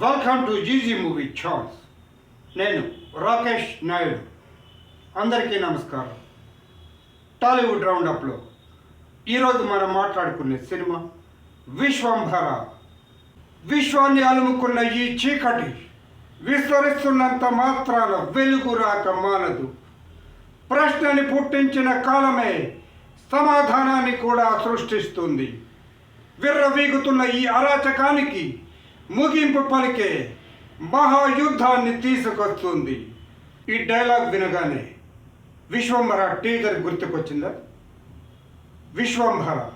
Welcome to GG movie chance. నేను రాకేష్ నాయుడు. అందరికీ నమస్కారం. టాలీవుడ్ రౌండప్లో ఈరోజు మనం మాట్లాడుకునే సినిమా విశ్వంభర. విశ్వాన్ని అలుముకున్న ఈ చీకటి విస్తరిస్తున్నంత మాత్రాన వెలుగు రాక మానదు. ప్రశ్నని పుట్టించిన కాలమే సమాధానాన్ని కూడా సృష్టిస్తుంది. విర్రవీగుతున్న ఈ అరాచకానికి ముగింపు పలికే మహాయుద్ధాన్ని తీసుకొస్తుంది. ఈ డైలాగ్ వినగానే విశ్వంభర టీజర్ గుర్తుకొచ్చిందా? విశ్వంభర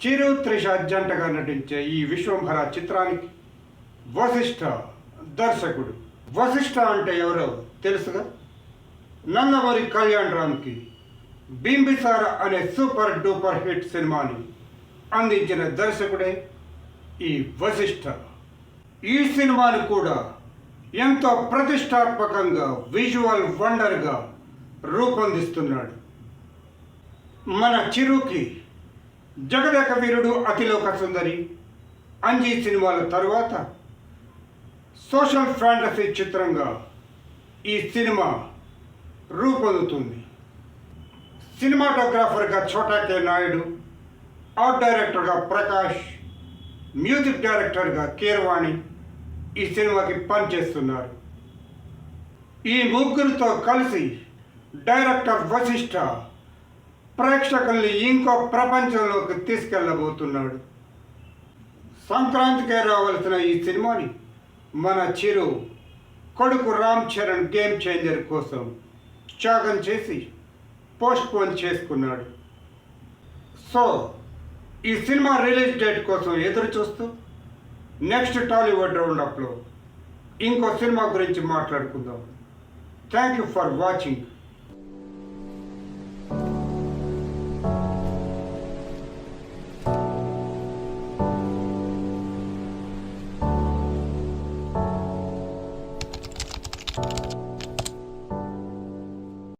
చిరు త్రిష జంటగా నటించే ఈ విశ్వంభర చిత్రానికి వశిష్ఠ దర్శకుడు. వశిష్ఠ అంటే ఎవరో తెలుసుగా? నందమూరి కళ్యాణ్ రామ్కి బింబిసార అనే సూపర్ డూపర్ హిట్ సినిమాని అందించిన దర్శకుడే ఈ వశిష్ఠ. ఈ సినిమాని కూడా ఎంతో ప్రతిష్టాత్మకంగా విజువల్ వండర్గా రూపొందిస్తున్నాడు. మన చిరుకి జగదేక వీరుడు, అతిలోక సుందరి, అంజీ సినిమాల తరువాత సోషల్ ఫ్యాంటసీ చిత్రంగా ఈ సినిమా రూపొందుతుంది. సినిమాటోగ్రాఫర్గా ఛోటా కే నాయుడు, ఆర్ట్ డైరెక్టర్గా ప్రకాష్, మ్యూజిక్ డైరెక్టర్గా కీరవాణి ఈ సినిమాకి పనిచేస్తున్నారు. ఈ ముగ్గురితో కలిసి డైరెక్టర్ వశిష్ఠ ప్రేక్షకుల్ని ఇంకో ప్రపంచంలోకి తీసుకెళ్ళబోతున్నాడు. సంక్రాంతికే రావాల్సిన ఈ సినిమాని మన చిరు కొడుకు రామ్ చరణ్ గేమ్ చేంజర్ కోసం త్యాగం చేసి పోస్ట్పోన్ చేసుకున్నాడు. సో ఈ సినిమా రిలీజ్ డేట్ కోసం ఎదురు చూస్తూ నెక్స్ట్ టాలీవుడ్ రౌండప్లో ఇంకో సినిమా గురించి మాట్లాడుకుందాం. Thank you for watching.